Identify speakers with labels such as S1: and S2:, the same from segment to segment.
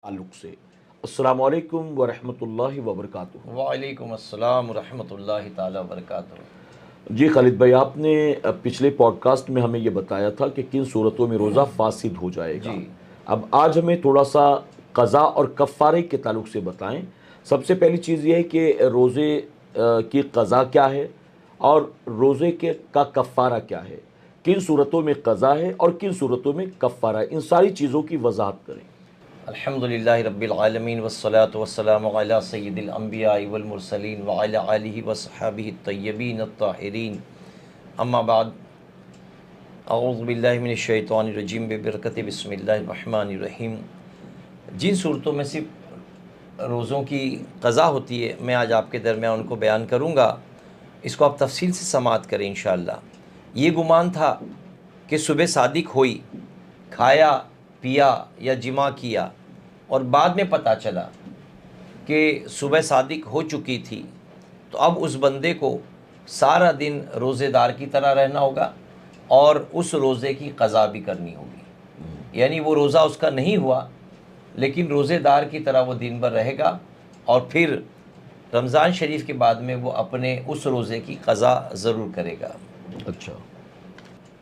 S1: ताल्लुक़ से। अस्सलामु अलैकुम व रहमतुल्लाहि व बरकातुहू।
S2: वालेकुम अस्सलाम रहमतुल्लाहि ताला वबरकातुहू।
S1: जी खालिद भाई, आपने पिछले पॉडकास्ट में हमें ये बताया था कि किन सूरतों में रोज़ा फासिद हो जाएगा।
S2: जी
S1: अब आज हमें थोड़ा सा क़ज़ा और कफ़ारे के ताल्लुक़ से बताएं। सबसे पहली चीज़ ये है कि रोज़े की क़ज़ा क्या है और रोज़े के का कफ़ारा क्या है, किन सूरतों में क़ज़ा है और किन सूरतों में कफ़ारा है, इन सारी चीज़ों की वज़ाहत करें।
S2: अल्हम्दुलिल्लाहि रब्बिल आलमीन वस्सलातु वस्सलामु अला सय्यिदिल अंबियाइ वल मुरसलीन व अला आलिहि व अस्हाबिहि तय्यबीन अत्ताहिरीन। अम्मा बाद, अऊज़ु बिल्लाहि मिनश शैतानिर रजीम बिबरकति बिस्मिल्लाहिर रहमानिर रहीम। जिन सूरतों में सिर्फ रोज़ों की क़ज़ा होती है, मैं आज आपके दरमियान उनको बयान करूँगा। इसको आप तफ़सील से समाअत करें इंशाअल्लाह। ये गुमान था कि सुबह सादिक हुई, खाया पिया या जिमा किया और बाद में पता चला कि सुबह सादिक हो चुकी थी, तो अब उस बंदे को सारा दिन रोज़ेदार की तरह रहना होगा और उस रोज़े की क़ज़ा भी करनी होगी। यानी वो रोज़ा उसका नहीं हुआ, लेकिन रोज़ेदार की तरह वो दिन भर रहेगा और फिर रमज़ान शरीफ के बाद में वो अपने उस रोज़े की क़ज़ा ज़रूर करेगा।
S1: अच्छा।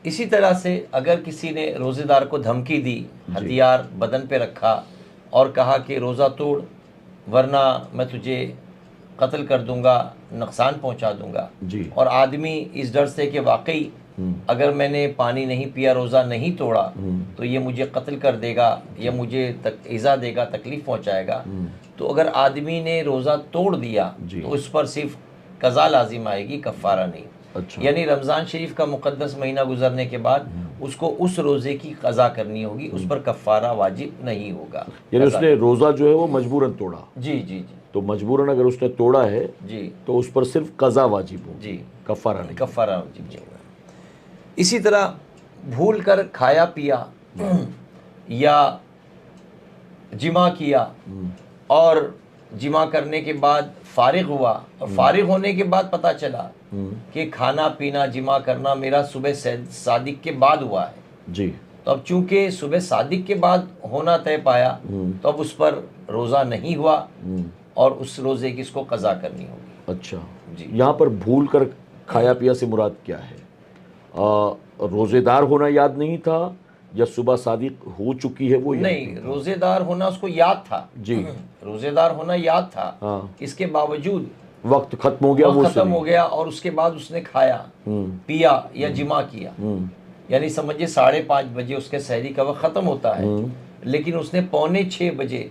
S2: इसी तरह से अगर किसी ने रोज़ेदार को धमकी दी, हथियार बदन पे रखा और कहा कि रोज़ा तोड़ वरना मैं तुझे कत्ल कर दूंगा, नुकसान पहुंचा दूंगा,
S1: जी।
S2: और आदमी इस डर से कि वाकई अगर मैंने पानी नहीं पिया, रोज़ा नहीं तोड़ा तो ये मुझे कत्ल कर देगा या मुझे ईज़ा देगा, तकलीफ़ पहुंचाएगा, तो अगर आदमी ने रोज़ा तोड़ दिया तो उस पर सिर्फ क़ज़ा लाजिम आएगी, कफ़ारा नहीं।
S1: अच्छा।
S2: यानी रमज़ान शरीफ का मुक़द्दस महीना गुजरने के बाद उसको उस रोज़े की क़ज़ा करनी होगी, उस पर कफ़ारा वाजिब नहीं होगा।
S1: यानी उसने रोज़ा जो है वो मजबूरन तोड़ा।
S2: जी जी जी।
S1: तो मजबूरन अगर उसने तोड़ा है
S2: जी
S1: तो उस पर सिर्फ क़ज़ा वाजिब हो,
S2: जी,
S1: कफ़ारा नहीं।
S2: कफ़ारा वाजिब नहीं होगा। इसी तरह भूल कर खाया पिया या जिमा किया और जिमा करने के बाद फारिग हुआ और फारिग होने के बाद पता चला कि खाना पीना जिमा करना मेरा सुबह सादिक के बाद हुआ है।
S1: जी।
S2: तो अब चूंकि सुबह सादिक के बाद होना तय पाया तो अब उस पर रोज़ा नहीं हुआ और उस रोज़े की इसको क़ज़ा करनी होगी।
S1: अच्छा
S2: जी।
S1: यहाँ पर भूल कर खाया पिया से मुराद क्या है? रोज़ेदार होना याद नहीं था या सुबह सादिक हो चुकी है वो याद
S2: नहीं, रोज़ेदार होना उसको याद था।
S1: जी।
S2: रोज़ेदार होना याद था।
S1: हाँ।
S2: इसके बावजूद
S1: वक्त खत्म हो गया, वो
S2: खत्म हो गया और उसके बाद उसने खाया पिया या जिमा किया, यानी समझिए 5:30 बजे उसके सहरी का वक्त ख़त्म होता है, लेकिन उसने 5:45 बजे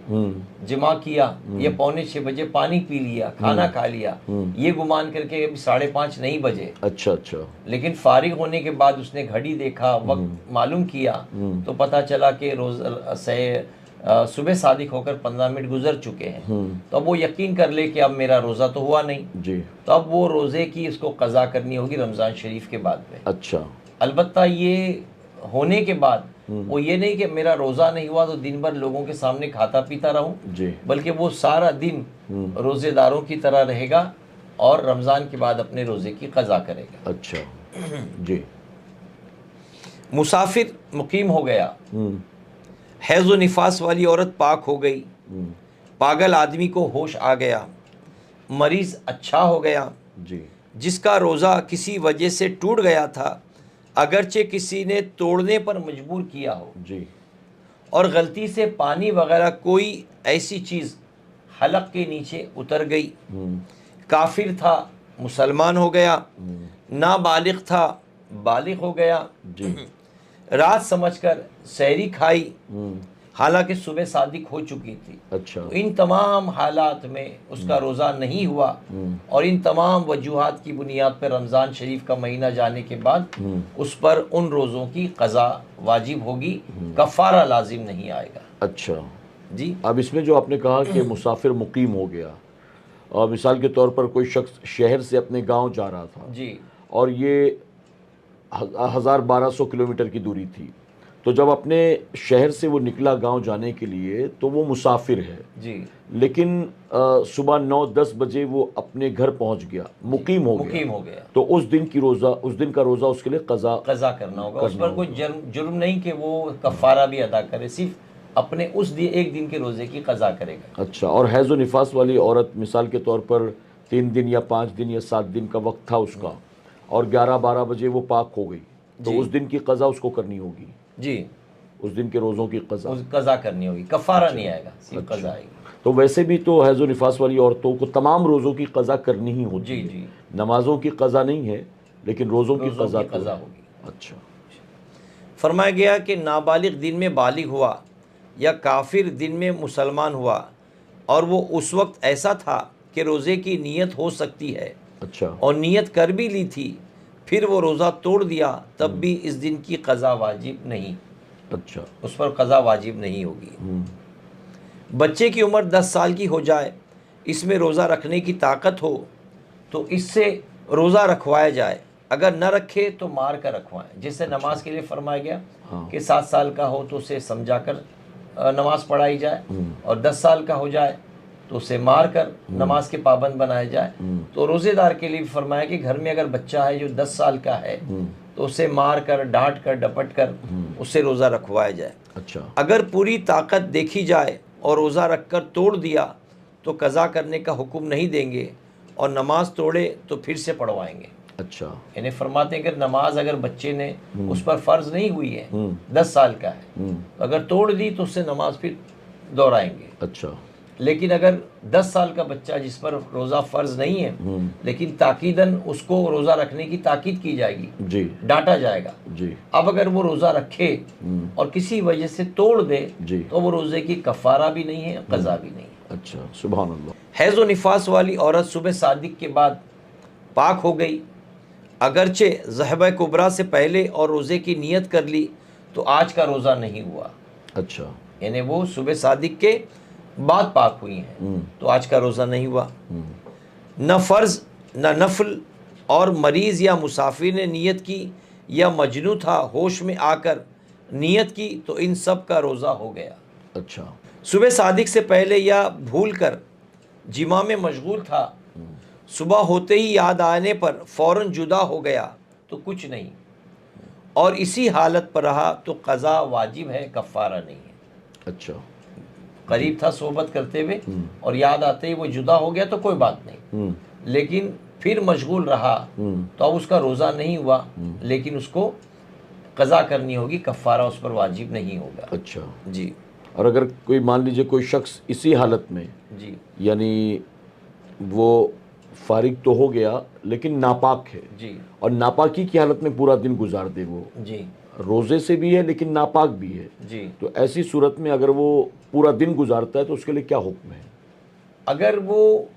S2: जिमा किया या 5:45 बजे पानी पी लिया, खाना खा लिया, ये गुमान करके अभी 5:30 नहीं बजे।
S1: अच्छा अच्छा।
S2: लेकिन फारिग होने के बाद उसने घड़ी देखा, वक्त मालूम किया तो पता चला कि सुबह सादिक होकर 15 मिनट गुजर चुके हैं। तो अब वो यकीन कर ले कि अब मेरा रोज़ा तो हुआ नहीं
S1: जी।
S2: तो अब वो रोज़े की इसको क़ज़ा करनी होगी रमज़ान शरीफ के बाद में।
S1: अच्छा।
S2: अलबत्ता ये होने के बाद वो ये नहीं कि मेरा रोज़ा नहीं हुआ तो दिन भर लोगों के सामने खाता पीता रहूं
S1: जी।
S2: बल्कि वो सारा दिन रोज़ेदारों की तरह रहेगा और रमज़ान के बाद अपने रोज़े की क़ज़ा करेगा।
S1: अच्छा। जी।
S2: मुसाफिर मुकीम हो गया, हैज़ व निफास वाली औरत पाक हो गई, पागल आदमी को होश आ गया, मरीज़ अच्छा हो गया,
S1: जी।
S2: जिसका रोज़ा किसी वजह से टूट गया था, अगरचे किसी ने तोड़ने पर मजबूर किया हो
S1: जी।
S2: और गलती से पानी वगैरह कोई ऐसी चीज़ हलक के नीचे उतर गई, काफिर था मुसलमान हो गया, नाबालिग था बालिग हो गया,
S1: जी।
S2: रात समझकर सहरी खाई हालांकि सुबह सादिक हो चुकी थी।
S1: अच्छा।
S2: तो इन तमाम हालात में उसका रोज़ा नहीं हुआ और इन तमाम वजूहात की बुनियाद पर रमज़ान शरीफ का महीना जाने के बाद उस पर उन रोज़ों की क़ज़ा वाजिब होगी, कफ़ारा लाजिम नहीं आएगा।
S1: अच्छा
S2: जी।
S1: अब इसमें जो आपने कहा कि मुसाफिर मुकीम हो गया, और मिसाल के तौर पर कोई शख्स शहर से अपने गांव जा रहा था
S2: जी
S1: और ये 1000-1200 किलोमीटर की दूरी थी, तो जब अपने शहर से वो निकला गांव जाने के लिए तो वो मुसाफिर है
S2: जी।
S1: लेकिन सुबह 9-10 बजे वो अपने घर पहुंच गया, मुकीम हो गया, तो उस दिन का रोज़ा उसके लिए क़ज़ा
S2: करना होगा। उस पर कोई जुर्म नहीं कि वो कफ़ारा भी अदा करे, सिर्फ अपने उस एक दिन के रोज़े की क़ज़ा करेगा।
S1: अच्छा, और हैज़ व निफास वाली औरत मिसाल के तौर पर 3 दिन या 5 दिन या 7 दिन का वक्त था उसका, और 11-12 बजे वो पाक हो गई, तो
S2: जी।
S1: उस दिन की क़ज़ा उसको करनी होगी,
S2: जी,
S1: उस दिन के रोज़ों की क़ज़ा।
S2: उस क़ज़ा करनी होगी, कफ़ारा नहीं आएगा, सिर्फ
S1: अच्छा।
S2: क़ज़ा आएगी।
S1: तो वैसे भी तो हैज़ व निफास वाली औरतों को तमाम रोज़ों की क़ज़ा करनी ही होती
S2: जी
S1: है।
S2: जी,
S1: नमाज़ों की क़ज़ा नहीं है, लेकिन रोज़ों की
S2: रोज़ों
S1: क़ज़ा
S2: की
S1: तो
S2: क़ज़ा
S1: है।
S2: होगी।
S1: अच्छा।
S2: फरमाया गया कि नाबालिग दिन में बालिग हुआ या काफिर दिन में मुसलमान हुआ और वो उस वक्त ऐसा था कि रोज़े की नीयत हो सकती है
S1: अच्छा।
S2: और नीयत कर भी ली थी, फिर वो रोज़ा तोड़ दिया, तब भी इस दिन की क़ज़ा वाजिब नहीं,
S1: अच्छा।
S2: उस पर क़ज़ा वाजिब नहीं होगी। बच्चे की उम्र 10 साल की हो जाए, इसमें रोज़ा रखने की ताकत हो तो इससे रोज़ा रखवाया जाए, अगर न रखे तो मार कर रखवाएं। जिससे नमाज के लिए फरमाया गया कि 7 साल का हो तो उसे समझा कर नमाज पढ़ाई जाए, और 10 साल का हो जाए तो उसे मार कर नमाज के पाबंद बनाया जाए। तो रोज़ेदार के लिए भी फरमाया कि घर में अगर बच्चा है जो 10 साल का है तो उसे मार कर, डांट कर, डपट कर उससे रोज़ा रखवाया जाए।
S1: अच्छा।
S2: अगर पूरी ताकत देखी जाए और रोज़ा रखकर तोड़ दिया तो क़ज़ा करने का हुक्म नहीं देंगे, और नमाज तोड़े तो फिर से पढ़वाएंगे।
S1: अच्छा।
S2: यानी फरमाते हैं कि नमाज अगर बच्चे ने उस पर फ़र्ज़ नहीं हुई है, 10 साल का है, तो अगर तोड़ दी तो उससे नमाज फिर दोहराएंगे।
S1: अच्छा।
S2: लेकिन अगर 10 साल का बच्चा जिस पर रोज़ा फ़र्ज़ नहीं है, लेकिन ताकीदन उसको रोज़ा रखने की ताकीद की जाएगी,
S1: जी।
S2: डांटा जाएगा,
S1: जी।
S2: अब अगर वो रोज़ा रखे और किसी वजह से तोड़ दे
S1: जी।
S2: तो वो रोज़े की कफ़ारा भी नहीं है, क़ज़ा भी नहीं है।
S1: अच्छा, सुभान अल्लाह।
S2: हैज़ व निफास वाली औरत सुबह सादिक के बाद पाक हो गई, अगरचे ज़हबा कुबरा से पहले और रोज़े की नीयत कर ली तो आज का रोज़ा नहीं हुआ।
S1: अच्छा।
S2: यानी वो सुबह सादिक के बाद पाक हुई हैं तो आज का रोज़ा नहीं हुआ। न फ़र्ज़ न नफल, और मरीज़ या मुसाफिर ने नीयत की या मजनू था होश में आकर नीयत की तो इन सब का रोज़ा हो गया।
S1: अच्छा।
S2: सुबह सादिक से पहले या भूल कर जिमा में मशगूल था, सुबह होते ही याद आने पर फ़ौरन जुदा हो गया तो कुछ नहीं, और इसी हालत पर रहा तो क़ज़ा वाजिब है, कफ़ारा नहीं है।
S1: अच्छा।
S2: करीब था सोबत करते हुए और याद आते ही वो जुदा हो गया तो कोई बात नहीं, लेकिन फिर मशगूल रहा तो अब उसका रोज़ा नहीं हुआ, लेकिन उसको क़ज़ा करनी होगी, कफ़ारा उस पर वाजिब नहीं होगा।
S1: अच्छा
S2: जी।
S1: और अगर कोई मान लीजिए कोई शख्स इसी हालत में,
S2: जी
S1: यानी वो फारिग तो हो गया लेकिन नापाक है,
S2: जी
S1: और नापाकी की हालत में पूरा दिन गुजार दे, वो
S2: जी
S1: रोज़े से भी है लेकिन नापाक भी है,
S2: जी
S1: तो ऐसी सूरत में अगर वो पूरा दिन गुजारता है तो उसके लिए क्या हुक्म है?
S2: अगर वो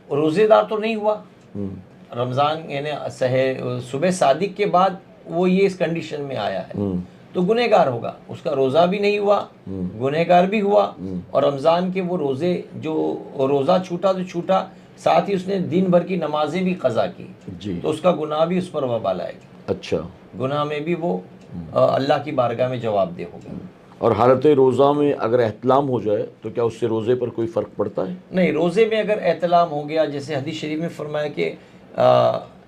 S2: रोज़ेदार तो नहीं हुआ, रमज़ान यानी सुबह सादिक के बाद वो ये इस कंडीशन में आया है तो गुनहगार होगा, उसका रोज़ा भी नहीं हुआ, गुनहगार भी हुआ, और रमज़ान के वो रोज़े जो रोज़ा छूटा तो छूटा, साथ ही उसने दिन भर की नमाजें भी क़ज़ा की
S1: जी।
S2: तो उसका गुनाह भी उस पर वबाल आएगा।
S1: अच्छा।
S2: गुनाह में भी वो अल्लाह की बारगाह में जवाबदेह होगा।
S1: और हालत रोज़ा में अगर एहतलाम हो जाए तो क्या उससे रोज़े पर कोई फ़र्क पड़ता है?
S2: नहीं, रोज़े में अगर एहतलाम हो गया, जैसे हदीस शरीफ में फरमाया कि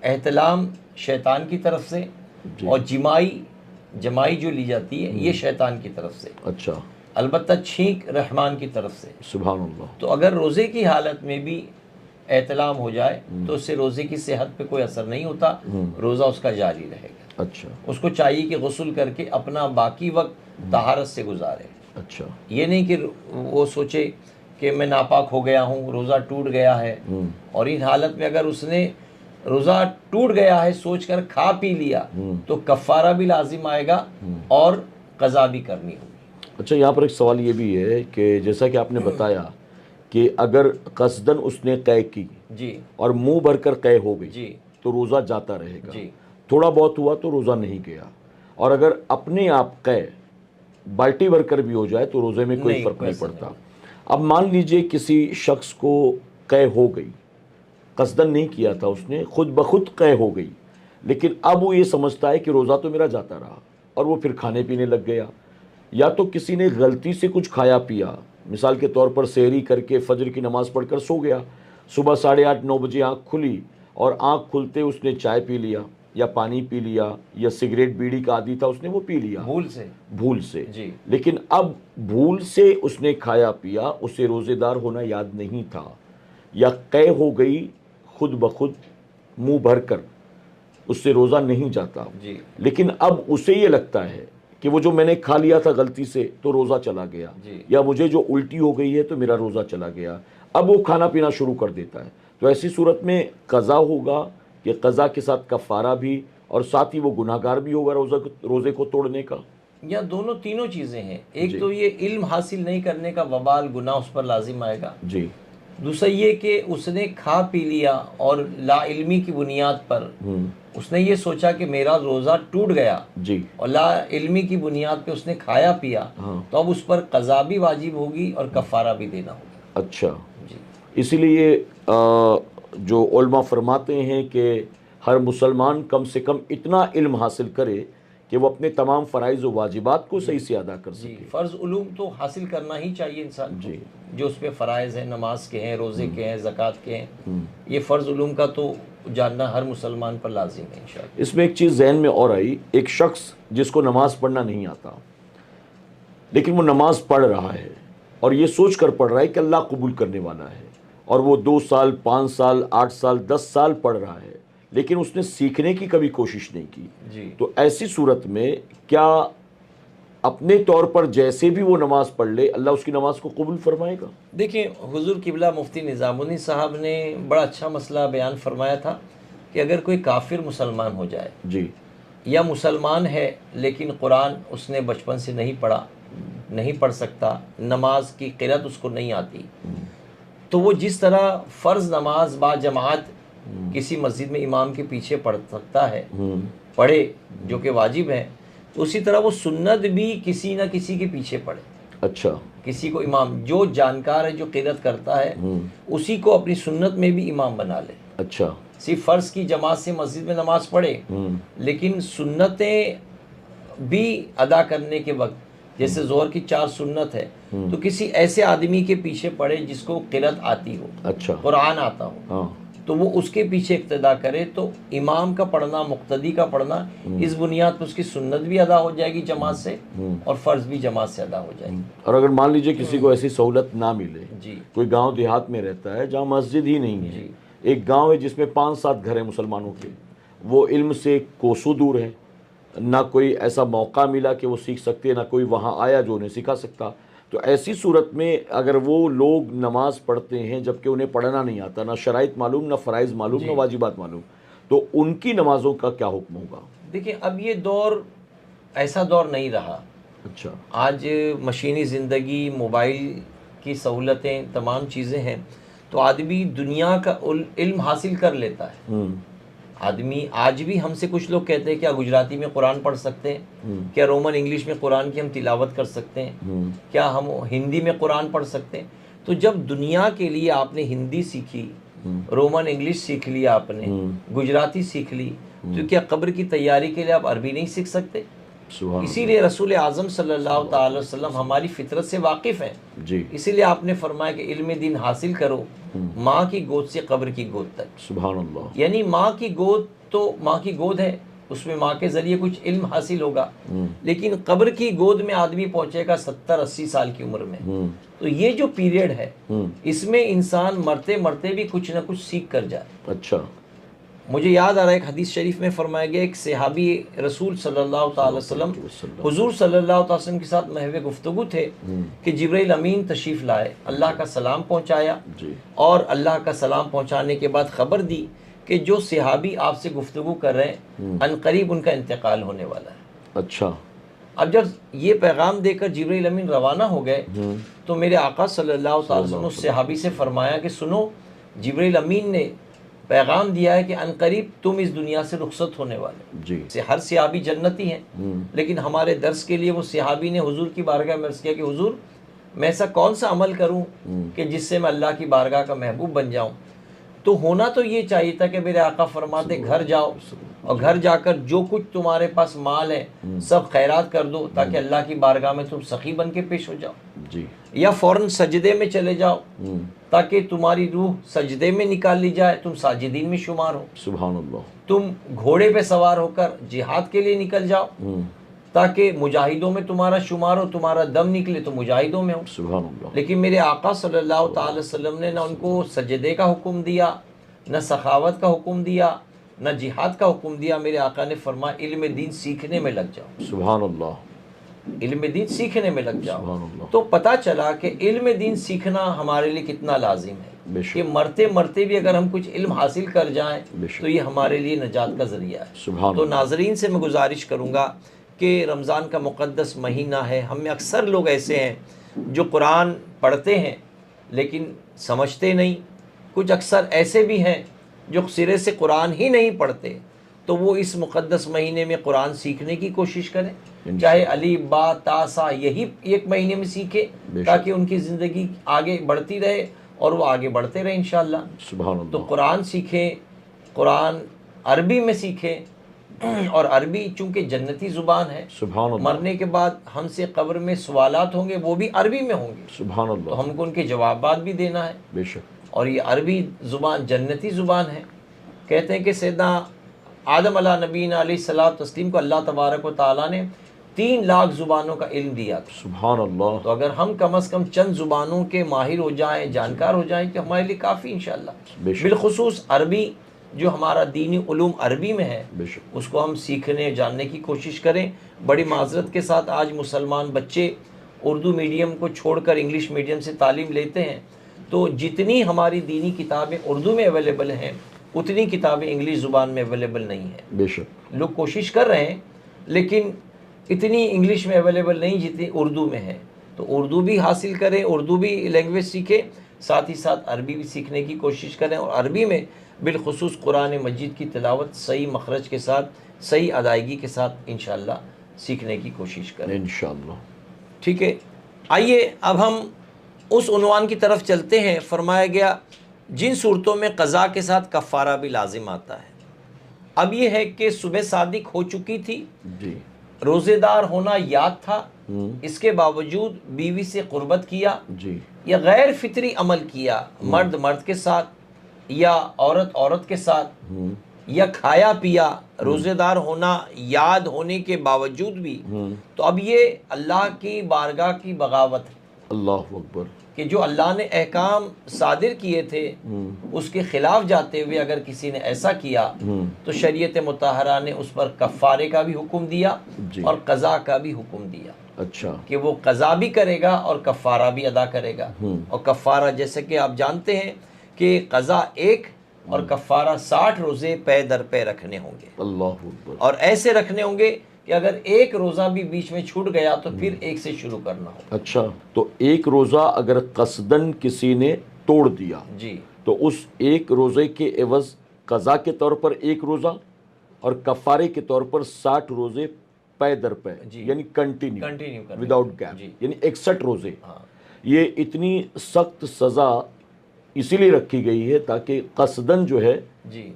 S2: एहतलाम शैतान की तरफ से और जमाई जो ली जाती है ये शैतान की तरफ से,
S1: अच्छा।
S2: अलबत्ता छींक रहमान की तरफ से।
S1: सुभान अल्लाह।
S2: तो अगर रोज़े की हालत में भी एहतलाम हो जाए तो उससे रोज़े की सेहत पे कोई असर नहीं होता, रोज़ा उसका जारी रहेगा।
S1: अच्छा।
S2: उसको चाहिए कि गुस्ल करके अपना बाकी वक्त तहारत से गुजारे।
S1: अच्छा।
S2: ये नहीं कि वो सोचे कि मैं नापाक हो गया हूँ, रोज़ा टूट गया है, और इन हालत में अगर उसने रोज़ा टूट गया है सोचकर खा पी लिया तो कफ़ारा भी लाजिम आएगा और क़ज़ा भी करनी होगी।
S1: अच्छा, यहाँ पर एक सवाल ये भी है कि जैसा कि आपने बताया कि अगर कसदन उसने क़य की
S2: जी
S1: और मुंह भर कर क़य हो गई
S2: जी
S1: तो रोज़ा जाता रहेगा,
S2: जी
S1: थोड़ा बहुत हुआ तो रोज़ा नहीं गया, और अगर अपने आप क़य बाल्टी भर कर भी हो जाए तो रोज़े में कोई फ़र्क नहीं पड़ता। अब मान लीजिए किसी शख्स को क़य हो गई, कसदन नहीं किया था उसने, खुद ब खुद क़य हो गई, लेकिन अब वो ये समझता है कि रोज़ा तो मेरा जाता रहा, और वो फिर खाने पीने लग गया, या तो किसी ने गलती से कुछ खाया पिया, मिसाल के तौर पर सहरी करके फजर की नमाज़ पढ़कर सो गया, सुबह 8:30-9 बजे आँख खुली और आँख खुलते उसने चाय पी लिया, या पानी पी लिया या सिगरेट बीड़ी का आदी था, उसने वो पी लिया भूल से।
S2: जी।
S1: लेकिन अब भूल से उसने खाया पिया, उसे रोज़ेदार होना याद नहीं था, या कै हो गई खुद ब खुद मुंह भर कर, उससे रोज़ा नहीं जाता
S2: जी।
S1: लेकिन अब उसे ये लगता है कि वो जो मैंने खा लिया था गलती से तो रोज़ा चला गया, या मुझे जो उल्टी हो गई है तो मेरा रोज़ा चला गया, अब वो खाना पीना शुरू कर देता है। तो ऐसी सूरत में क़ज़ा होगा कि क़ज़ा के साथ कफ़ारा भी, और साथ ही वो गुनाहगार भी होगा रोज़े को तोड़ने का,
S2: या दोनों तीनों चीज़ें हैं। एक तो ये इल्म हासिल नहीं करने का वबाल गुनाह उस पर लाजिम आएगा
S1: जी।
S2: दूसरा ये कि उसने खा पी लिया और लाइल्मी की बुनियाद पर उसने ये सोचा कि मेरा रोज़ा टूट गया
S1: जी,
S2: और लाइल्मी की बुनियाद पे उसने खाया पिया, तो अब उस पर क़ज़ा भी वाजिब होगी और कफ़ारा भी देना होगा।
S1: अच्छा
S2: जी।
S1: इसीलिए जो उलमा फरमाते हैं कि हर मुसलमान कम से कम इतना इल्म हासिल करे कि वो अपने तमाम फ़राइज़ और वाजिबात को सही से अदा कर सके।
S2: फ़र्ज़ उलूम तो हासिल करना ही चाहिए इंसान को, जो उस पर फ़राइज़ हैं, नमाज के हैं, रोज़े के हैं, ज़कात के हैं, ये फ़र्ज़ उलूम का तो जानना हर मुसलमान पर लाजिम है इंशाअल्लाह।
S1: इसमें एक चीज़ जहन में और आई, एक शख्स जिसको नमाज़ पढ़ना नहीं आता लेकिन वो नमाज़ पढ़ रहा है और ये सोच कर पढ़ रहा है कि अल्लाह कबूल करने वाला है, और वो 2 साल 5 साल 8 साल 10 साल पढ़ रहा है लेकिन उसने सीखने की कभी कोशिश नहीं की
S2: जी।
S1: तो ऐसी सूरत में क्या अपने तौर पर जैसे भी वो नमाज पढ़ ले अल्लाह उसकी नमाज को कबूल फरमाएगा?
S2: देखिए, हुजूर किबला मुफ्ती निज़ामुद्दीन साहब ने बड़ा अच्छा मसला बयान फरमाया था कि अगर कोई काफिर मुसलमान हो जाए
S1: जी,
S2: या मुसलमान है लेकिन कुरान उसने बचपन से नहीं पढ़ा, नहीं पढ़ सकता, नमाज की क़िरात उसको नहीं आती, तो वो जिस तरह फ़र्ज़ नमाज बा जमात किसी मस्जिद में इमाम के पीछे पढ़ सकता है, पढ़े जो कि वाजिब है, तो उसी तरह वो सुन्नत भी किसी न किसी के पीछे पढ़े।
S1: अच्छा,
S2: किसी को इमाम जो जानकार है, जो क़िरात करता है, उसी को अपनी सुन्नत में भी इमाम बना ले।
S1: अच्छा,
S2: सिर्फ फ़र्ज़ की जमात से मस्जिद में नमाज पढ़े, लेकिन सुन्नतें भी अदा करने के वक्त, जैसे ज़ोहर की 4 सुन्नत है, तो किसी ऐसे आदमी के पीछे पढ़े जिसको क़िरात आती हो,
S1: अच्छा,
S2: कुरान आता हो,
S1: हाँ,
S2: तो वो उसके पीछे इक्तदा करे, तो इमाम का पढ़ना, मुक्तदी का पढ़ना, इस बुनियाद पर उसकी सुन्नत भी अदा हो जाएगी जमात से और फ़र्ज़ भी जमात से अदा हो जाएगी।
S1: और अगर मान लीजिए किसी को ऐसी सहूलत ना मिले,
S2: जी।
S1: कोई गांव देहात में रहता है जहाँ मस्जिद ही नहीं है, एक गांव है जिसमें 5-7 घर हैं मुसलमानों के, वो इल्म से कोसों दूर है, ना कोई ऐसा मौका मिला कि वो सीख सकते हैं, ना कोई वहाँ आया जो उन्हें सिखा सकता, तो ऐसी सूरत में अगर वो लोग नमाज पढ़ते हैं जबकि उन्हें पढ़ना नहीं आता, ना शराइत मालूम, ना फ़राइज़ मालूम, ना वाजिबात मालूम, तो उनकी नमाज़ों का क्या हुक्म होगा?
S2: देखिए, अब ये दौर ऐसा दौर नहीं रहा।
S1: अच्छा, आज
S2: मशीनी ज़िंदगी, मोबाइल की सहूलतें, तमाम चीज़ें हैं, तो आदमी दुनिया का इल्म हासिल कर लेता है। आदमी आज भी हमसे कुछ लोग कहते हैं क्या गुजराती में कुरान पढ़ सकते हैं, क्या रोमन इंग्लिश में कुरान की हम तिलावत कर सकते हैं, क्या हम हिंदी में कुरान पढ़ सकते हैं। तो जब दुनिया के लिए आपने हिंदी सीखी, रोमन इंग्लिश सीख लिया, आपने गुजराती सीख ली, तो क्या कब्र की तैयारी के लिए आप अरबी नहीं सीख सकते? इसीलिए रसूल आज़म सल्लल्लाहु अलैहि वसल्लम हमारी फितरत से वाकिफ़ हैं जी। इसीलिए आपने फरमाया कि इल्म दीन हासिल करो, माँ की गोद से कब्र की गोद तक। सुभान अल्लाह। यानी माँ की गोद तो माँ की गोद है, उसमें माँ के ज़रिए कुछ इल्म हासिल होगा, लेकिन कब्र की गोद में आदमी पहुँचेगा 70-80 साल की उम्र में। तो ये जो पीरियड है, इसमें इंसान मरते मरते भी कुछ ना कुछ सीख कर जाए। अच्छा, मुझे याद आ रहा है एक हदीस शरीफ में फरमाया गया, एक सहाबी रसूल सल्लल्लाहु अलैहि वसल्लम हुजूर सल्लल्लाहु अलैहि वसल्लम के साथ महवे गुफ्तगू थे कि जिब्राइल अमीन तशरीफ़ लाए, अल्लाह का सलाम पहुँचाया और अल्लाह का सलाम पहुँचाने के बाद ख़बर दी कि जो सहाबी आपसे गुफ्तगू कर रहे हैं अनकरीब उनका इंतकाल होने वाला है। अच्छा, अब जब ये पैगाम देकर जिब्राइल अमीन रवाना हो गए तो मेरे आका सल्लल्लाहु अलैहि वसल्लम उस सहाबी से फरमाया कि सुनो, जिब्राइल अमीन ने पैगाम दिया है कि अनकरीब तुम इस दुनिया से रुखसत होने वाले जी। से हर सहाबी जन्नती हैं, लेकिन हमारे दर्स के लिए वो सहाबी ने हुजूर की बारगाह में अर्ज़ किया कि हुजूर मैं ऐसा कौन सा अमल करूं कि जिससे मैं अल्लाह की बारगाह का महबूब बन जाऊं। तो होना तो ये चाहिए था कि मेरे आका फरमाते घर जाओ और घर जाकर जो कुछ तुम्हारे पास माल है सब खैरात कर दो ताकि अल्लाह की बारगाह में तुम सखी बन के पेश हो जाओ जी। या फ़ौरन सजदे में चले जाओ ताकि तुम्हारी रूह सजदे में निकाल ली जाए, तुम साजिदीन में शुमार हो।
S1: सुभान अल्लाह।
S2: तुम घोड़े पे सवार होकर जिहाद के लिए निकल जाओ ताकि मुजाहिदों में तुम्हारा शुमार हो, तुम्हारा दम निकले तो मुजाहिदों में हो।
S1: सुभान अल्लाह।
S2: लेकिन मेरे आका सल्लल्लाहु अलैहि वसल्लम ने ना उनको सजदे का हुक्म दिया, न सखावत का हुक्म दिया, न जिहाद का हुक्म दिया। मेरे आका ने फरमाया इल्म दीन सीखने में लग जाओ।
S1: सुभान अल्लाह।
S2: इल्म दीन सीखने में लग जाओ।
S1: सुभान अल्लाह।
S2: तो पता चला कि इल्म दीन सीखना हमारे लिए कितना लाजिम है
S1: बेशक।
S2: कि मरते मरते भी अगर हम कुछ इल्म हासिल कर जाएं
S1: बेशक।
S2: तो ये हमारे लिए नजात का ज़रिया है।
S1: सुभान
S2: तो
S1: अल्लाह।
S2: नाजरीन से मैं गुजारिश करूँगा कि रमज़ान का मुक़द्दस महीना है, हम में अक्सर लोग ऐसे हैं जो कुरान पढ़ते हैं लेकिन समझते नहीं। कुछ अक्सर ऐसे भी हैं जो सिरे से कुरान ही नहीं पढ़ते। तो वो इस मुक़द्दस महीने में कुरान सीखने की कोशिश करें, चाहे अली बा ता सा यही एक महीने में सीखें ताकि उनकी ज़िंदगी आगे बढ़ती रहे और वो आगे बढ़ते रहे इंशाअल्लाह।
S1: सुभान अल्लाह।
S2: तो कुरान सीखें, कुरान अरबी में सीखें, और अरबी चूँकि जन्नती ज़ुबान है,
S1: सुभान अल्लाह।
S2: मरने के बाद हमसे कब्र में सवालात होंगे वो भी अरबी में होंगे।
S1: सुभान
S2: तो
S1: अल्लाह।
S2: हमको उनके जवाबात भी देना है।
S1: बेशक।
S2: और ये अरबी ज़ुबान जन्नती ज़ुबान है। कहते हैं कि सैयदना आदम अला नबीना अलैहिस्सलाम तस्लीम को अल्लाह तबारक व तआला ने 3 लाख ज़ुबानों का इल्म दिया था।
S1: सुभान अल्लाह।
S2: तो अगर हम कम अज़ कम चंद ज़ुबानों के माहिर हो जाएं, जानकार हो जाएं तो हमारे लिए काफ़ी इंशाअल्लाह।
S1: बेशक।
S2: बिलखुसूस अरबी जो हमारा दीनी उलूम अरबी में है
S1: बेशक।
S2: उसको हम सीखने जानने की कोशिश करें। बड़ी माजरत के साथ आज मुसलमान बच्चे उर्दू मीडियम को छोड़कर इंग्लिश मीडियम से तालीम लेते हैं। तो जितनी हमारी दीनी किताबें उर्दू में अवेलेबल हैं उतनी किताबें इंग्लिश ज़ुबान में अवेलेबल नहीं है।
S1: बेशक।
S2: लोग कोशिश कर रहे हैं लेकिन इतनी इंग्लिश में अवेलेबल नहीं जितनी उर्दू में है। तो उर्दू भी हासिल करें, उर्दू भी लैंग्वेज सीखें, साथ ही साथ अरबी भी सीखने की कोशिश करें। और अरबी में बिलखुसूस कुरान मजीद की तिलावत सही मखरज के साथ, सही अदायगी के साथ इंशाअल्लाह सीखने की कोशिश करें
S1: इंशाअल्लाह।
S2: ठीक है। आइए अब हम उस उन्वान की तरफ चलते हैं। फरमाया गया जिन सूरतों में क़ज़ा के साथ कफ़ारा भी लाजिम आता है। अब ये है कि सुबह सादिक हो चुकी थी
S1: जी।
S2: रोज़ेदार होना याद था, इसके बावजूद बीवी से क़ुर्बत किया
S1: जी।
S2: या गैर फितरी अमल किया, मर्द मर्द के साथ या औरत औरत के साथ, या खाया पिया रोज़ेदार होना याद होने के बावजूद भी, तो अब ये अल्लाह की बारगाह की बगावत है।
S1: अल्लाह अकबर।
S2: कि जो अल्लाह ने अहकाम सादिर किए थे उसके ख़िलाफ़ जाते हुए अगर किसी ने ऐसा किया तो शरीयत मुतहरा ने उस पर कफ़ारे का भी हुक्म दिया और क़ज़ा का भी हुक्म दिया।
S1: अच्छा।
S2: कि वो क़ज़ा भी करेगा और कफ़ारा भी अदा करेगा। और कफ़ारा जैसे कि आप जानते हैं कि क़ज़ा 1 और कफ़ारा 60 रोज़े पे दर पे रखने होंगे।
S1: अल्लाह अकबर।
S2: और ऐसे रखने होंगे कि अगर एक रोज़ा भी बीच में छूट गया तो फिर एक से शुरू करना हो।
S1: अच्छा, तो एक रोज़ा अगर कसदन किसी ने तोड़ दिया
S2: जी
S1: तो उस एक रोज़े के एवज़ क़ज़ा के तौर पर एक रोज़ा और कफ़ारे के तौर पर 60 रोज़े पे दर पे, यानी कंटिन्यू विदाउट गैप, यानी 61 रोज़े।
S2: हाँ।
S1: ये इतनी सख्त सज़ा इसीलिए रखी गई है ताकि कसदन जो है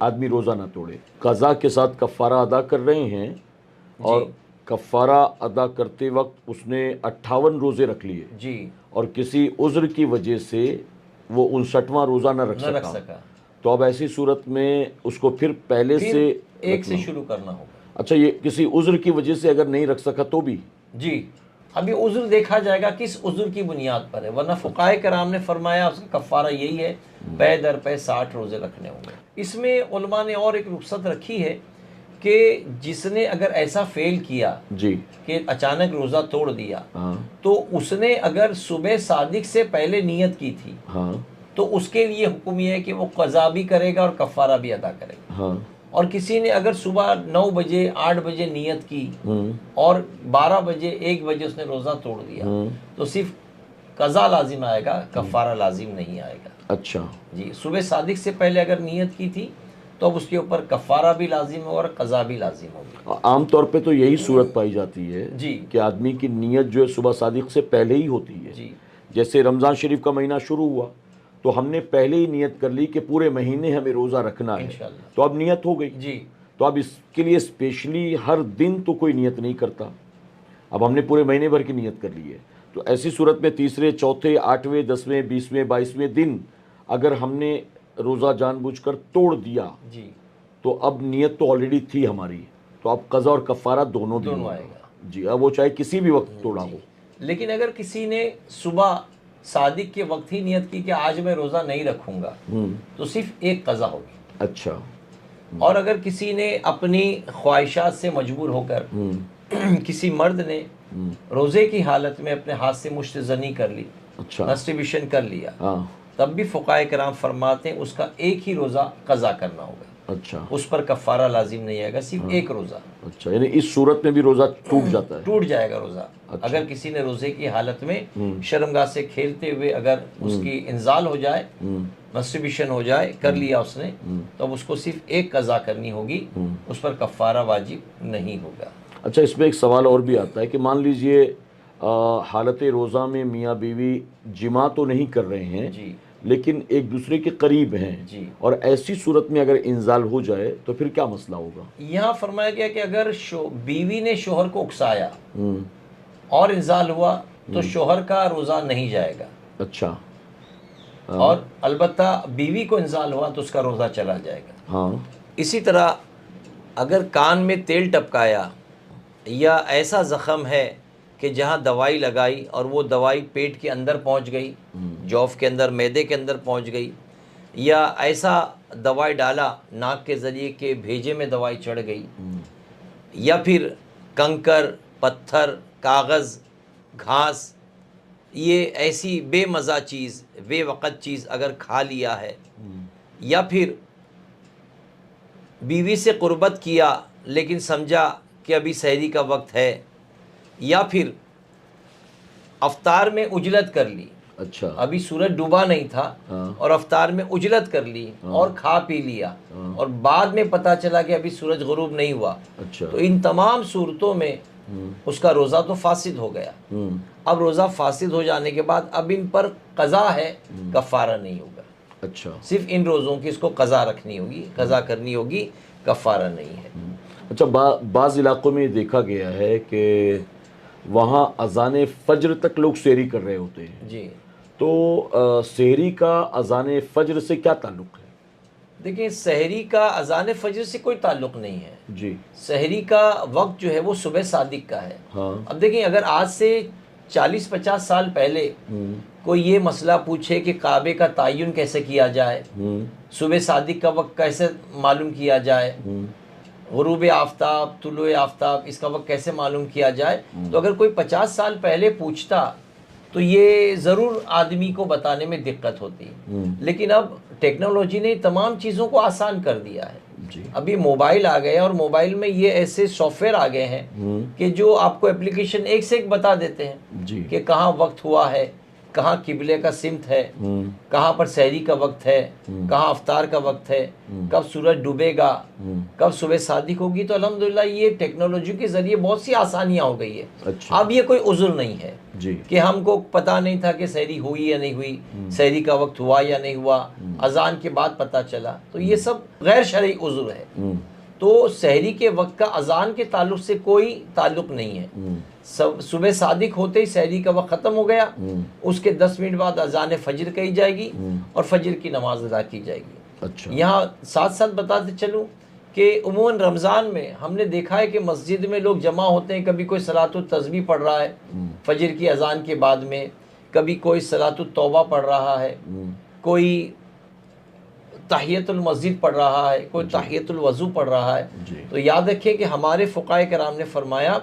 S1: आदमी रोज़ा ना तोड़े। क़ज़ा के साथ कफ़ारा अदा कर रहे हैं और कफ़ारा अदा करते वक्त उसने 58 रोज़े रख लिए
S2: जी,
S1: और किसी उज़्र की वजह से वो 59वां रोज़ा न रख सका, तो अब ऐसी सूरत में उसको फिर पहले से
S2: एक से शुरू करना होगा।
S1: अच्छा, ये किसी उज़्र की वजह से अगर नहीं रख सका तो भी
S2: जी, अभी उज़्र देखा जाएगा किस उज़्र की बुनियाद पर है, वरना फ़ुक़ाए कराम ने फरमाया उसका कफ़ारा यही है, पे दर पे 60 रोज़े रखने होंगे। इसमें उलमा ने और एक रुख्सत रखी है कि जिसने अगर ऐसा फेल किया
S1: जी
S2: कि अचानक रोज़ा तोड़ दिया, तो उसने अगर सुबह सादिक से पहले नियत की थी, तो उसके लिए हुक्म यह है कि वो क़ज़ा भी करेगा और कफ़ारा भी अदा करेगा। और किसी ने अगर सुबह 9 बजे 8 बजे नियत की और 12 बजे 1 बजे उसने रोज़ा तोड़ दिया, तो सिर्फ क़ज़ा लाजिम आएगा, कफ़ारा लाजिम नहीं आएगा।
S1: अच्छा
S2: जी, सुबह सादिक से पहले अगर नियत की थी तो अब उसके ऊपर कफ़ारा भी लाजिम है और क़ज़ा भी लाजिम होगी।
S1: आम तौर पे तो यही सूरत पाई जाती है
S2: जी
S1: कि आदमी की नियत जो है सुबह सादिक से पहले ही होती है।
S2: जी,
S1: जैसे रमज़ान शरीफ का महीना शुरू हुआ तो हमने पहले ही नियत कर ली कि पूरे महीने हमें रोज़ा रखना है, तो अब नियत हो गई
S2: जी।
S1: तो अब इसके लिए स्पेशली हर दिन तो कोई नियत नहीं करता, अब हमने पूरे महीने भर की नियत कर ली है, तो ऐसी सूरत में तीसरे, चौथे, 8वें, 10वें, 20वें, 22वें दिन अगर हमने रोज़ा जानबूझकर तोड़ दिया
S2: जी,
S1: तो अब नियत तो ऑलरेडी थी हमारी, तो अब कज़ा और कफ़ारा दोनों दिन
S2: दोनों
S1: होगा।
S2: आएगा।
S1: जी, अब वो चाहे किसी भी वक्त तोड़ा
S2: जी।
S1: हो।
S2: लेकिन अगर किसी ने सुबह सादिक के वक्त ही नियत की कि आज मैं रोज़ा नहीं रखूँगा, तो सिर्फ एक कज़ा होगी।
S1: अच्छा।
S2: और अगर किसी ने अपनी ख्वाहिशात से मजबूर होकर किसी मर्द ने रोज़े की हालत में अपने हाथ से मुश्तज़नी कर ली,
S1: अच्छा।
S2: मस्टरबेशन कर लिया,
S1: हाँ।
S2: तब भी फ़ुक़हा किराम फरमाते हैं उसका एक ही रोज़ा क़ज़ा करना होगा,
S1: अच्छा।
S2: उस पर कफ़ारा लाजिम नहीं आएगा, सिर्फ एक रोज़ा।
S1: अच्छा, यानी इस सूरत में भी रोज़ा टूट जाता है।
S2: टूट जाएगा रोज़ा। अगर किसी ने रोज़े की हालत में शर्मगाह से खेलते हुए अगर उसकी इंजाल हो जाए, मस्टरबेशन हो जाए, कर लिया उसने, तो अब उसको सिर्फ एक कज़ा करनी होगी, उस पर कफ़ारा वाजिब नहीं होगा।
S1: अच्छा, इसमें एक सवाल और भी आता है कि मान लीजिए हालत रोज़ा में मियाँ बीवी जिमा तो नहीं कर रहे हैं
S2: जी,
S1: लेकिन एक दूसरे के करीब हैं,
S2: जी।
S1: और ऐसी सूरत में अगर इंजाल हो जाए तो फिर क्या मसला होगा?
S2: यहाँ फरमाया गया कि अगर बीवी ने शोहर को उकसाया और इंजाल हुआ तो शोहर का रोज़ा नहीं जाएगा,
S1: अच्छा।
S2: और अलबत्ता बीवी को इंजाल हुआ तो उसका रोज़ा चला जाएगा।
S1: हाँ।
S2: इसी तरह अगर कान में तेल टपकाया या ऐसा ज़ख़म है कि जहाँ दवाई लगाई और वो दवाई पेट के अंदर पहुँच गई, जौफ़ के अंदर, मैदे के अंदर पहुँच गई, या ऐसा दवाई डाला नाक के ज़रिए के भेजे में दवाई चढ़ गई, या फिर कंकर, पत्थर, कागज़, घास, ये ऐसी बेमज़ा चीज़, बेवक़्त चीज़ अगर खा लिया है, या फिर बीवी से क़ुर्बत किया लेकिन समझा कि अभी सहरी का वक्त है, या फिर अफ्तार में उजलत कर ली,
S1: अच्छा।
S2: अभी सूरज डूबा नहीं था
S1: हाँ।
S2: और अफ्तार में उजलत कर ली और खा पी लिया, और बाद में पता चला कि अभी सूरज गुरूब नहीं हुआ,
S1: अच्छा।
S2: तो इन तमाम सूरतों में उसका रोज़ा तो फासिद हो गया। अब रोज़ा फासिद हो जाने के बाद अब इन पर क़ज़ा है, कफ़ारा नहीं होगा।
S1: अच्छा।
S2: सिर्फ इन रोज़ों की इसको क़ज़ा रखनी होगी, क़ज़ा करनी होगी, कफ़ारा नहीं है।
S1: अच्छा, बाज़ इलाक़ों में देखा गया है कि वहाँ अज़ान फ़ज्र तक लोग सेहरी कर रहे होते हैं।
S2: जी,
S1: तो सेहरी का अज़ान फ़ज्र से क्या ताल्लुक़ है?
S2: देखिए, सहरी का अज़ान फ़ज्र से कोई ताल्लुक़ नहीं है।
S1: जी।
S2: सहरी का वक्त जो है वो सुबह सादिक का है।
S1: हाँ।
S2: अब देखिए, अगर आज से 40-50 साल पहले कोई ये मसला पूछे कि काबे का तयन कैसे किया जाए, सुबह सादिक का वक्त कैसे मालूम किया जाए, गुरूब आफ्ताब, तुलुए आफ्ताब, इसका वक्त कैसे मालूम किया जाए, तो अगर कोई 50 साल पहले पूछता तो ये ज़रूर आदमी को बताने में दिक्कत होती। लेकिन अब टेक्नोलॉजी ने तमाम चीज़ों को आसान कर दिया है।
S1: जी।
S2: अभी मोबाइल आ गए और मोबाइल में ये ऐसे सॉफ्टवेयर आ गए हैं कि जो आपको एप्लीकेशन एक से एक बता देते हैं
S1: जी।
S2: कि कहाँ वक्त हुआ है, कहाँ किबले का सिमत है, कहाँ पर सहरी का वक्त है, कहाँ अफ्तार का वक्त है, कब सूरज डूबेगा, कब सुबह सादिक होगी। तो अल्हम्दुलिल्लाह ये टेक्नोलॉजी के ज़रिए बहुत सी आसानियाँ हो गई है।
S1: अच्छा।
S2: अब ये कोई उज़्र नहीं है
S1: जी। कि
S2: कि हमको पता नहीं था कि सहरी हुई या नहीं हुई, सहरी का वक्त हुआ या नहीं हुआ, अजान के बाद पता चला, तो ये सब गैर शरई उज़्र है। तो सहरी के वक्त का अजान के ताल्लुक से कोई ताल्लुक नहीं है। सब सुबह सादिक होते ही सहरी का वक्त ख़त्म हो गया, उसके 10 मिनट बाद अजान फ़जर कही जाएगी और फजर की नमाज अदा की जाएगी।
S1: अच्छा।
S2: यहाँ साथ साथ बताते चलूँ कि उमूमन रमज़ान में हमने देखा है कि मस्जिद में लोग जमा होते हैं, कभी कोई सलातुत तस्बीह पढ़ रहा है फजर की अजान के बाद में, कभी कोई सलातुत तौबा पढ़ रहा है, कोई तहियतुल मस्जिद पढ़ रहा है, कोई तहियतुल वज़ू पढ़ रहा है। तो याद रखें कि हमारे फ़ुक़हा किराम ने फरमाया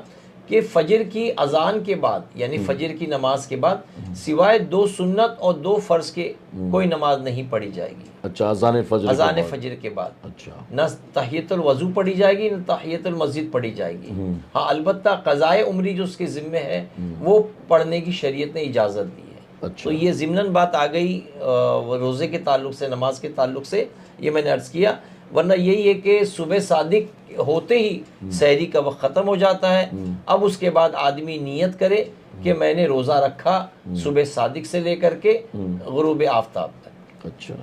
S2: कि फ़जर की अजान के बाद, यानी फ़जर की नमाज के बाद, सिवाय 2 सुन्नत और 2 फ़र्ज़ के कोई नमाज नहीं पढ़ी जाएगी।
S1: अच्छा, अज़ान फ़जर
S2: के बाद
S1: अच्छा,
S2: न तहियतुल वज़ू पढ़ी जाएगी, न तहियतुल मस्जिद पढ़ी जाएगी। हाँ, अलबत्ता क़ज़ाए उम्री जो उसके ज़िम्मे है वो पढ़ने की शरीयत ने इजाज़त दी है।
S1: अच्छा।
S2: तो ये ज़िम्नन बात आ गई रोज़े के ताल्लुक़ से, नमाज के ताल्लुक़ से, ये मैंने अर्ज़ किया। वरना यही है कि सुबह सादिक होते ही सहरी का वक्त ख़त्म हो जाता है। अब उसके बाद आदमी नियत करे कि मैंने रोज़ा रखा सुबह सादिक से लेकर के गुरूब आफ्ताब तक।
S1: अच्छा।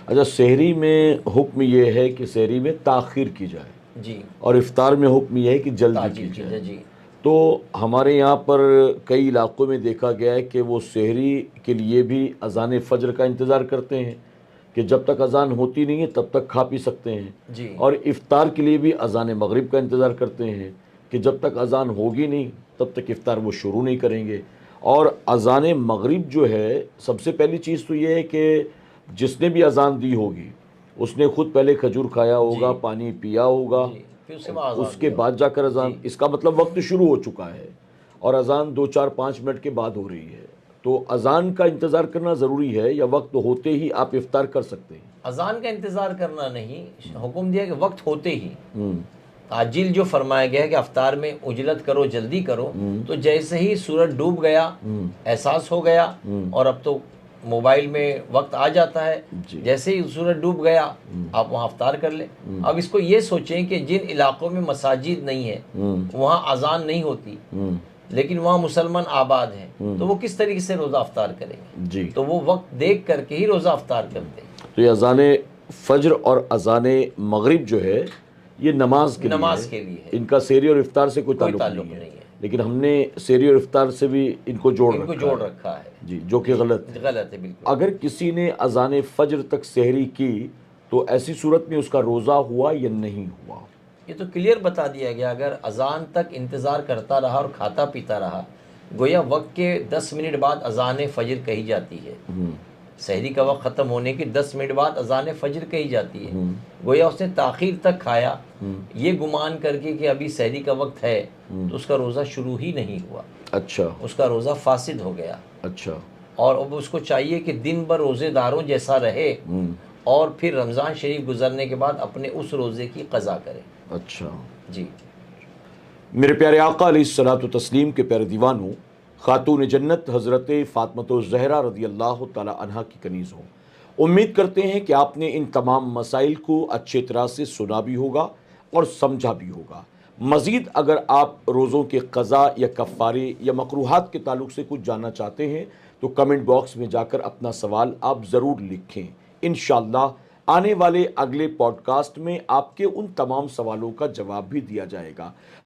S1: अच्छा, सहरी में हुक्म ये है कि सहरी में ताख़ीर की जाए
S2: जी,
S1: और इफ्तार में हुक्म ये है कि जल्दी की जाए।
S2: जी।
S1: तो हमारे यहाँ पर कई इलाक़ों में देखा गया है कि वो सहरी के लिए भी अज़ान फ़जर का इंतज़ार करते हैं कि जब तक अज़ान होती नहीं है तब तक खा पी सकते हैं,
S2: जी
S1: और इफ़्तार के लिए भी अज़ान मगरिब का इंतज़ार करते हैं कि जब तक अज़ान होगी नहीं तब तक इफ़्तार वो शुरू नहीं करेंगे। और अज़ान मगरिब जो है, सबसे पहली चीज़ तो ये है कि जिसने भी अज़ान दी होगी उसने ख़ुद पहले खजूर खाया होगा,
S2: जी
S1: पानी पिया होगा,
S2: जी, फिर उसके बाद अज़ान
S1: उसके
S2: दिया
S1: बाद जाकर अज़ान,
S2: जी
S1: इसका मतलब वक्त शुरू हो चुका है और अज़ान 2 4 5 मिनट के बाद हो रही है। तो अज़ान का इंतज़ार करना ज़रूरी है या वक्त होते ही आप इफ़्तार कर सकते हैं?
S2: अज़ान का इंतज़ार करना नहीं, हुक्म दिया कि वक्त होते ही
S1: हम्म,
S2: ताजिल जो फरमाया गया है कि अफ्तार में उजलत करो, जल्दी करो। तो जैसे ही सूरज डूब गया, एहसास हो गया, और अब तो मोबाइल में वक्त आ जाता है,
S1: जी।
S2: जैसे ही सूरज डूब गया आप वहाँ अफ्तार कर लें। अब इसको ये सोचें कि जिन इलाक़ों में मसाजिद नहीं है वहाँ अज़ान नहीं होती, लेकिन वहाँ मुसलमान आबाद हैं, तो वो किस तरीके से रोज़ा अफ्तार करेंगे?
S1: जी।
S2: तो वो वक्त देख करके ही रोज़ा अफ्तार करते हैं।
S1: तो ये अज़ान फ़ज्र और अज़ान मगरिब जो है ये नमाज के
S2: नमाज
S1: लिए
S2: के
S1: है,
S2: लिए है,
S1: इनका सहरी और इफ़्तार से कोई
S2: कोई
S1: ताल्लुक़
S2: ताल्लुक़
S1: नहीं है।
S2: नहीं है।
S1: लेकिन हमने सहरी और इफ़्तार से भी इनको जोड़
S2: जोड़ रखा है
S1: जी, जो कि गलत है।
S2: गलत है बिल्कुल।
S1: अगर किसी ने अज़ान फ़ज्र तक सहरी की तो ऐसी सूरत में उसका रोज़ा हुआ या नहीं हुआ?
S2: ये तो क्लियर बता दिया गया, अगर अज़ान तक इंतज़ार करता रहा और खाता पीता रहा, गोया वक्त के 10 मिनट बाद अज़ान फ़जर कही जाती है। सहरी का वक्त ख़त्म होने के 10 मिनट बाद अज़ान फ़जर कही जाती है। गोया उसने ताख़ीर तक खाया, ये गुमान करके कि अभी सहरी का वक्त है, तो उसका रोज़ा शुरू ही नहीं हुआ,
S1: अच्छा
S2: उसका रोज़ा फासिद हो गया।
S1: अच्छा।
S2: और अब उसको चाहिए कि दिन भर रोज़ेदारों जैसा रहे, और फिर रमज़ान शरीफ गुजरने के बाद अपने उस रोज़े की क़ज़ा करे।
S1: अच्छा।
S2: जी
S1: मेरे प्यारे आका अलैहिस्सलातु तस्लीम के प्यारे दीवानों, खातून जन्नत हज़रत फ़ातिमा ज़हरा रज़ी अल्लाह तआला अन्हा की कनीज़ हो, उम्मीद करते हैं कि आपने इन तमाम मसाइल को अच्छे तरह से सुना भी होगा और समझा भी होगा। मज़ीद अगर आप रोज़ों के क़ज़ा या कफ़ारे या मकरूहात के ताल्लुक़ से कुछ जानना चाहते हैं तो कमेंट बॉक्स में जाकर अपना सवाल आप ज़रूर लिखें। इंशाअल्लाह आने वाले अगले पॉडकास्ट में आपके उन तमाम सवालों का जवाब भी दिया जाएगा।